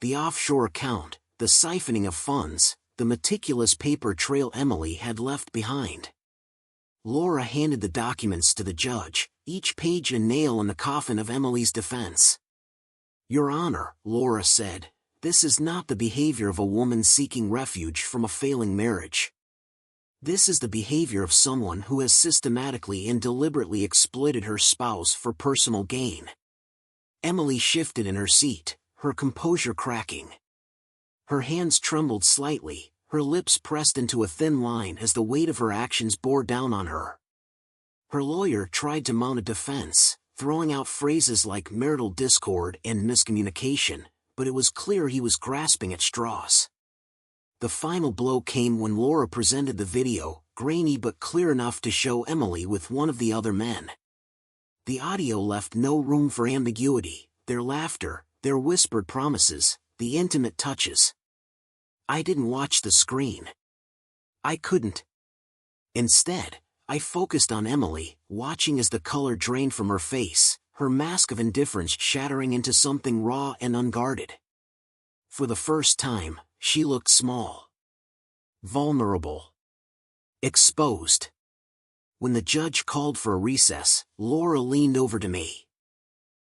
The offshore account, the siphoning of funds, the meticulous paper trail Emily had left behind. Laura handed the documents to the judge, each page a nail in the coffin of Emily's defense. "Your Honor," Laura said, "this is not the behavior of a woman seeking refuge from a failing marriage. This is the behavior of someone who has systematically and deliberately exploited her spouse for personal gain." Emily shifted in her seat, her composure cracking. Her hands trembled slightly, her lips pressed into a thin line as the weight of her actions bore down on her. Her lawyer tried to mount a defense, throwing out phrases like marital discord and miscommunication, but it was clear he was grasping at straws. The final blow came when Laura presented the video, grainy but clear enough to show Emily with one of the other men. The audio left no room for ambiguity, their laughter, their whispered promises, the intimate touches. I didn't watch the screen. I couldn't. Instead, I focused on Emily, watching as the color drained from her face, her mask of indifference shattering into something raw and unguarded. For the first time, she looked small. Vulnerable. Exposed. When the judge called for a recess, Laura leaned over to me.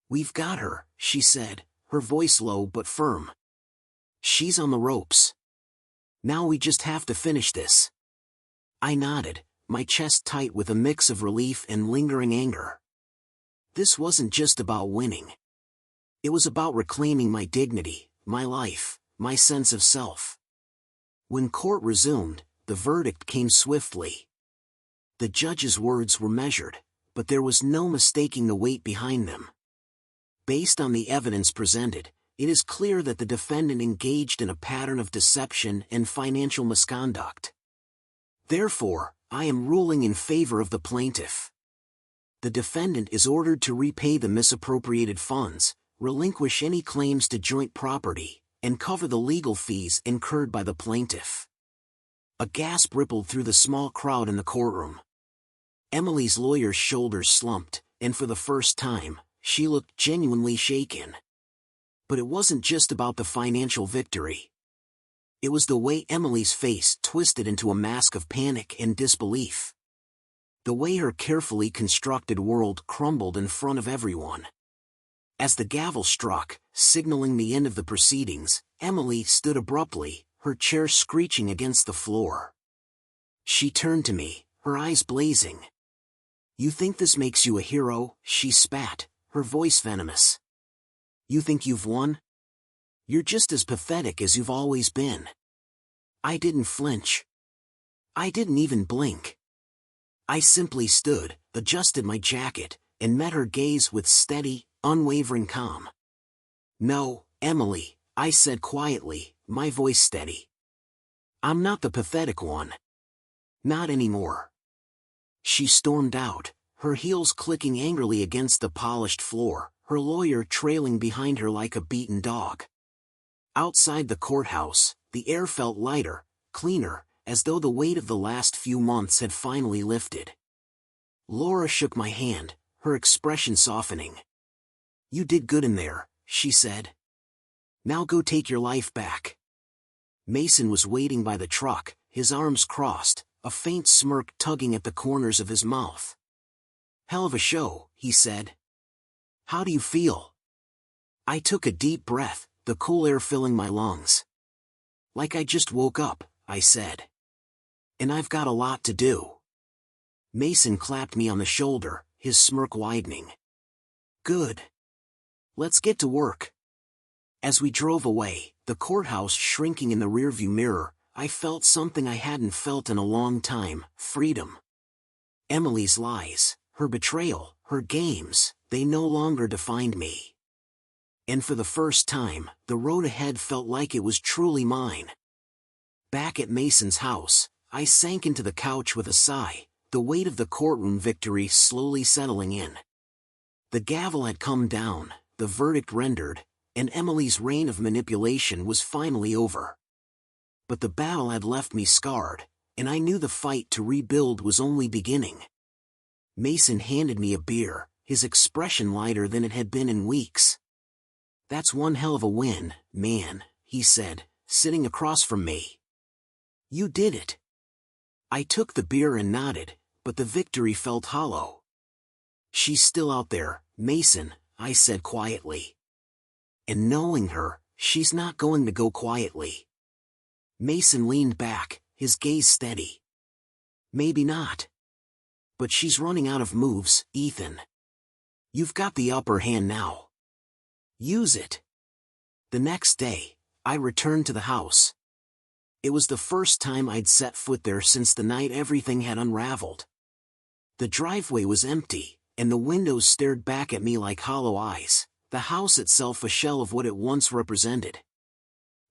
"We've got her," she said, her voice low but firm. "She's on the ropes. Now we just have to finish this." I nodded, my chest tight with a mix of relief and lingering anger. This wasn't just about winning. It was about reclaiming my dignity, my life, my sense of self. When court resumed, the verdict came swiftly. The judge's words were measured, but there was no mistaking the weight behind them. Based on the evidence presented, it is clear that the defendant engaged in a pattern of deception and financial misconduct. Therefore, I am ruling in favor of the plaintiff. The defendant is ordered to repay the misappropriated funds, relinquish any claims to joint property, and cover the legal fees incurred by the plaintiff. A gasp rippled through the small crowd in the courtroom. Emily's lawyer's shoulders slumped, and for the first time, she looked genuinely shaken. But it wasn't just about the financial victory. It was the way Emily's face twisted into a mask of panic and disbelief. The way her carefully constructed world crumbled in front of everyone. As the gavel struck, signaling the end of the proceedings, Emily stood abruptly, her chair screeching against the floor. She turned to me, her eyes blazing. "You think this makes you a hero?" she spat, her voice venomous. "You think you've won? You're just as pathetic as you've always been." I didn't flinch. I didn't even blink. I simply stood, adjusted my jacket, and met her gaze with steady, unwavering calm. "No, Emily," I said quietly, my voice steady. "I'm not the pathetic one. Not anymore." She stormed out, her heels clicking angrily against the polished floor, her lawyer trailing behind her like a beaten dog. Outside the courthouse, the air felt lighter, cleaner, as though the weight of the last few months had finally lifted. Laura shook my hand, her expression softening. "You did good in there," she said. "Now go take your life back." Mason was waiting by the truck, his arms crossed, a faint smirk tugging at the corners of his mouth. "Hell of a show," he said. "How do you feel?" I took a deep breath, the cool air filling my lungs. "Like I just woke up," I said. "And I've got a lot to do." Mason clapped me on the shoulder, his smirk widening. "Good. Let's get to work." As we drove away, the courthouse shrinking in the rearview mirror, I felt something I hadn't felt in a long time: freedom. Emily's lies, her betrayal, her games, they no longer defined me. And for the first time, the road ahead felt like it was truly mine. Back at Mason's house, I sank into the couch with a sigh, the weight of the courtroom victory slowly settling in. The gavel had come down, the verdict rendered, and Emily's reign of manipulation was finally over. But the battle had left me scarred, and I knew the fight to rebuild was only beginning. Mason handed me a beer, his expression lighter than it had been in weeks. "That's one hell of a win, man," he said, sitting across from me. "You did it." I took the beer and nodded, but the victory felt hollow. "She's still out there, Mason," I said quietly. "And knowing her, she's not going to go quietly." Mason leaned back, his gaze steady. "Maybe not. But she's running out of moves, Ethan. You've got the upper hand now. Use it." The next day, I returned to the house. It was the first time I'd set foot there since the night everything had unraveled. The driveway was empty, and the windows stared back at me like hollow eyes, the house itself a shell of what it once represented.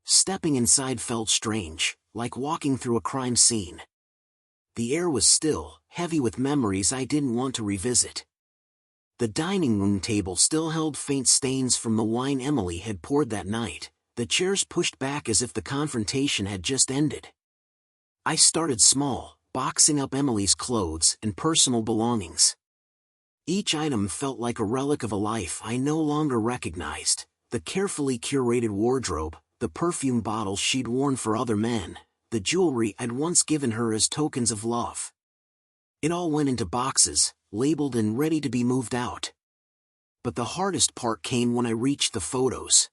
Stepping inside felt strange, like walking through a crime scene. The air was still, heavy with memories I didn't want to revisit. The dining room table still held faint stains from the wine Emily had poured that night, the chairs pushed back as if the confrontation had just ended. I started small, boxing up Emily's clothes and personal belongings. Each item felt like a relic of a life I no longer recognized: the carefully curated wardrobe, the perfume bottles she'd worn for other men, the jewelry I'd once given her as tokens of love. It all went into boxes, labeled and ready to be moved out. But the hardest part came when I reached the photos.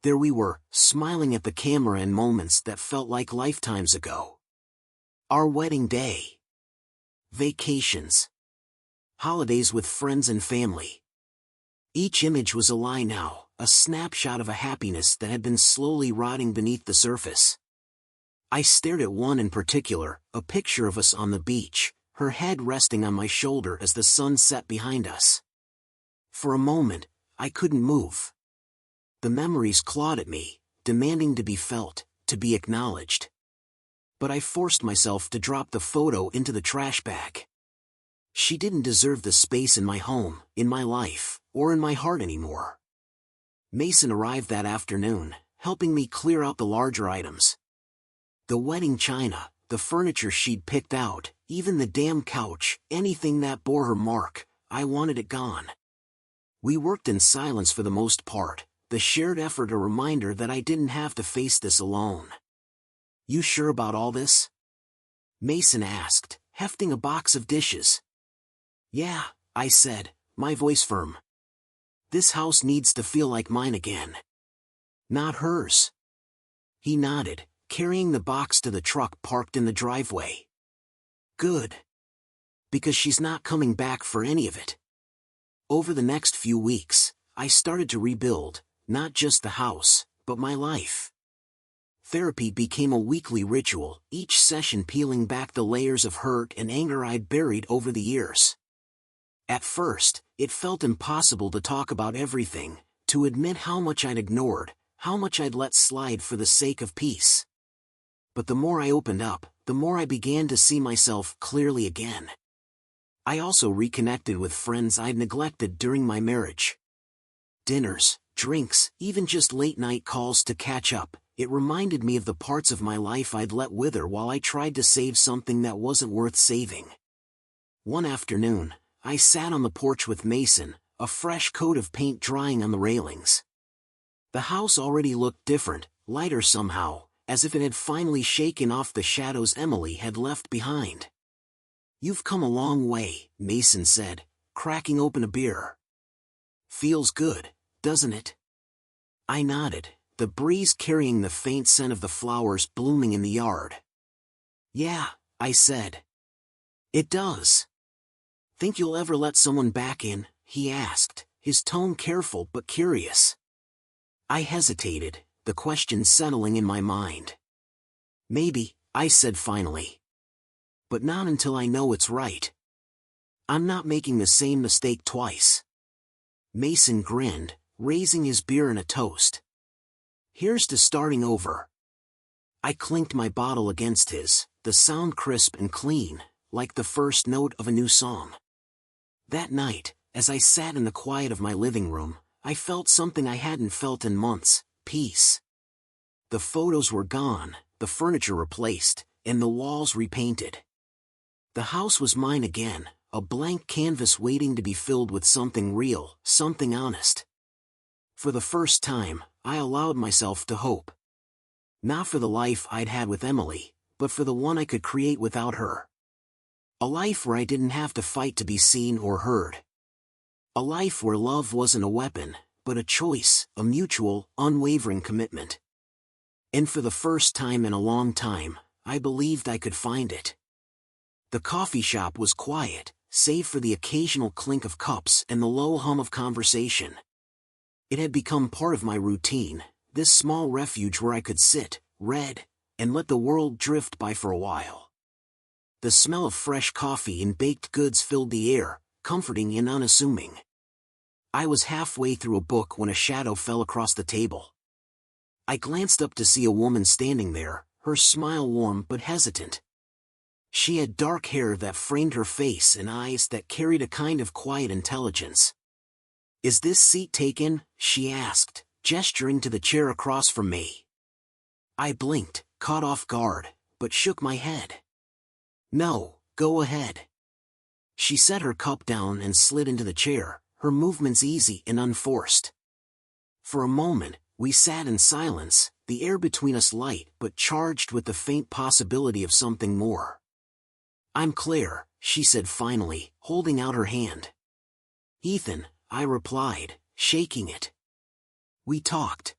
There we were, smiling at the camera in moments that felt like lifetimes ago. Our wedding day. Vacations. Holidays with friends and family. Each image was a lie now, a snapshot of a happiness that had been slowly rotting beneath the surface. I stared at one in particular, a picture of us on the beach, her head resting on my shoulder as the sun set behind us. For a moment, I couldn't move. The memories clawed at me, demanding to be felt, to be acknowledged. But I forced myself to drop the photo into the trash bag. She didn't deserve the space in my home, in my life, or in my heart anymore. Mason arrived that afternoon, helping me clear out the larger items. The wedding china, the furniture she'd picked out, even the damn couch, anything that bore her mark, I wanted it gone. We worked in silence for the most part, the shared effort a reminder that I didn't have to face this alone. "You sure about all this?" Mason asked, hefting a box of dishes. "Yeah," I said, my voice firm. This house needs to feel like mine again. Not hers. He nodded, carrying the box to the truck parked in the driveway. Good. Because she's not coming back for any of it. Over the next few weeks, I started to rebuild, not just the house, but my life. Therapy became a weekly ritual, each session peeling back the layers of hurt and anger I'd buried over the years. At first, it felt impossible to talk about everything, to admit how much I'd ignored, how much I'd let slide for the sake of peace. But the more I opened up, the more I began to see myself clearly again. I also reconnected with friends I'd neglected during my marriage. Dinners, drinks, even just late-night calls to catch up, it reminded me of the parts of my life I'd let wither while I tried to save something that wasn't worth saving. One afternoon, I sat on the porch with Mason, a fresh coat of paint drying on the railings. The house already looked different, lighter somehow, as if it had finally shaken off the shadows Emily had left behind. "You've come a long way," Mason said, cracking open a beer. "Feels good, doesn't it?" I nodded, the breeze carrying the faint scent of the flowers blooming in the yard. "Yeah," I said. "It does." "Think you'll ever let someone back in?" he asked, his tone careful but curious. I hesitated, the question settling in my mind. "Maybe," I said finally. "But not until I know it's right. I'm not making the same mistake twice." Mason grinned, raising his beer in a toast. "Here's to starting over." I clinked my bottle against his, the sound crisp and clean, like the first note of a new song. That night, as I sat in the quiet of my living room, I felt something I hadn't felt in months: peace. The photos were gone, the furniture replaced, and the walls repainted. The house was mine again, a blank canvas waiting to be filled with something real, something honest. For the first time, I allowed myself to hope. Not for the life I'd had with Emily, but for the one I could create without her. A life where I didn't have to fight to be seen or heard. A life where love wasn't a weapon, but a choice, a mutual, unwavering commitment. And for the first time in a long time, I believed I could find it. The coffee shop was quiet, save for the occasional clink of cups and the low hum of conversation. It had become part of my routine, this small refuge where I could sit, read, and let the world drift by for a while. The smell of fresh coffee and baked goods filled the air, comforting and unassuming. I was halfway through a book when a shadow fell across the table. I glanced up to see a woman standing there, her smile warm but hesitant. She had dark hair that framed her face and eyes that carried a kind of quiet intelligence. "Is this seat taken?" she asked, gesturing to the chair across from me. I blinked, caught off guard, but shook my head. "No, go ahead." She set her cup down and slid into the chair, her movements easy and unforced. For a moment, we sat in silence, the air between us light but charged with the faint possibility of something more. "I'm Claire," she said finally, holding out her hand. "Ethan," I replied, shaking it. We talked.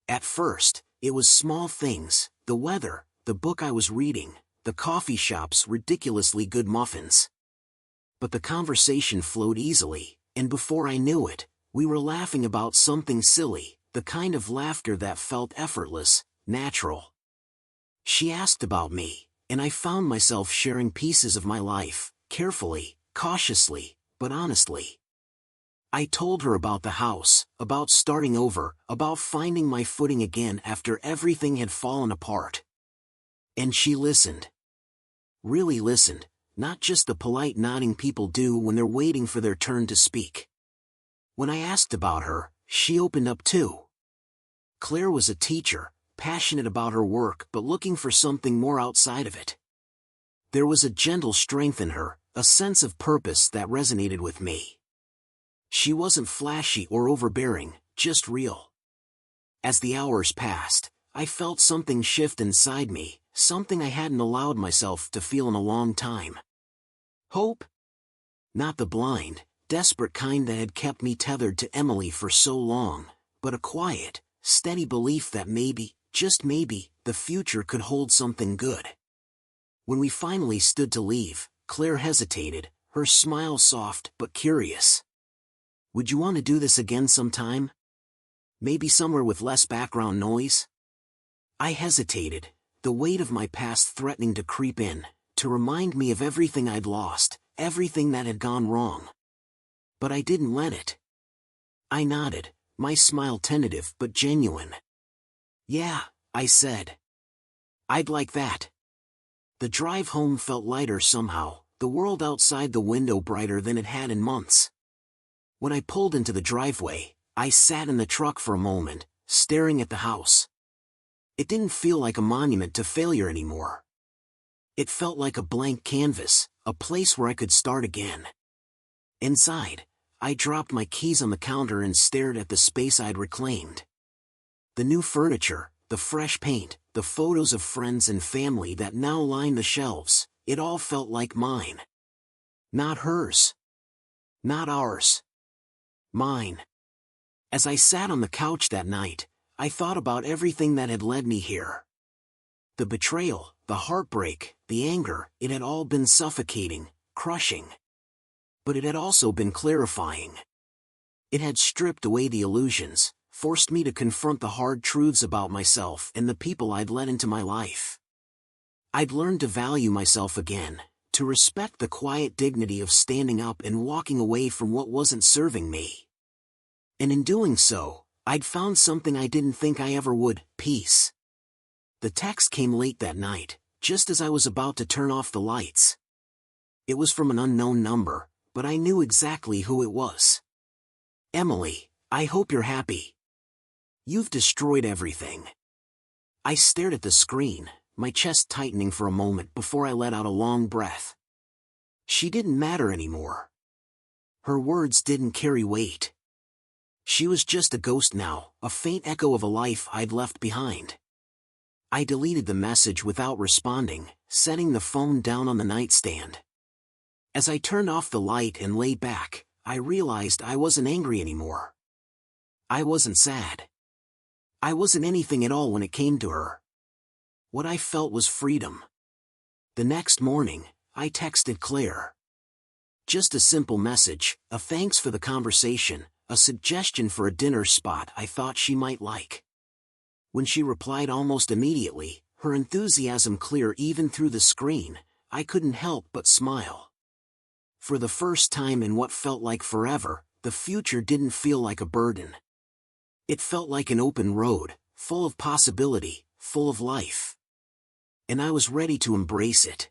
At first, it was small things: the weather, the book I was reading, the coffee shop's ridiculously good muffins. But the conversation flowed easily, and before I knew it, we were laughing about something silly, the kind of laughter that felt effortless, natural. She asked about me, and I found myself sharing pieces of my life, carefully, cautiously, but honestly. I told her about the house, about starting over, about finding my footing again after everything had fallen apart. And she listened. Really listened, not just the polite nodding people do when they're waiting for their turn to speak. When I asked about her, she opened up too. Claire was a teacher, passionate about her work but looking for something more outside of it. There was a gentle strength in her, a sense of purpose that resonated with me. She wasn't flashy or overbearing, just real. As the hours passed, I felt something shift inside me, something I hadn't allowed myself to feel in a long time. Hope? Not the blind, desperate kind that had kept me tethered to Emily for so long, but a quiet, steady belief that maybe, just maybe, the future could hold something good. When we finally stood to leave, Claire hesitated, her smile soft but curious. "Would you want to do this again sometime? Maybe somewhere with less background noise?" I hesitated, the weight of my past threatening to creep in, to remind me of everything I'd lost, everything that had gone wrong. But I didn't let it. I nodded, my smile tentative but genuine. "Yeah," I said. "I'd like that." The drive home felt lighter somehow, the world outside the window brighter than it had in months. When I pulled into the driveway, I sat in the truck for a moment, staring at the house. It didn't feel like a monument to failure anymore. It felt like a blank canvas, a place where I could start again. Inside, I dropped my keys on the counter and stared at the space I'd reclaimed. The new furniture, the fresh paint, the photos of friends and family that now lined the shelves, it all felt like mine. Not hers. Not ours. Mine. As I sat on the couch that night, I thought about everything that had led me here. The betrayal, the heartbreak, the anger, it had all been suffocating, crushing. But it had also been clarifying. It had stripped away the illusions, forced me to confront the hard truths about myself and the people I'd let into my life. I'd learned to value myself again, to respect the quiet dignity of standing up and walking away from what wasn't serving me. And in doing so, I'd found something I didn't think I ever would: peace. The text came late that night, just as I was about to turn off the lights. It was from an unknown number, but I knew exactly who it was. "Emily, I hope you're happy. You've destroyed everything." I stared at the screen, my chest tightening for a moment before I let out a long breath. She didn't matter anymore. Her words didn't carry weight. She was just a ghost now, a faint echo of a life I'd left behind. I deleted the message without responding, setting the phone down on the nightstand. As I turned off the light and lay back, I realized I wasn't angry anymore. I wasn't sad. I wasn't anything at all when it came to her. What I felt was freedom. The next morning, I texted Claire. Just a simple message, a thanks for the conversation, a suggestion for a dinner spot I thought she might like. When she replied almost immediately, her enthusiasm clear even through the screen, I couldn't help but smile. For the first time in what felt like forever, the future didn't feel like a burden. It felt like an open road, full of possibility, full of life. And I was ready to embrace it.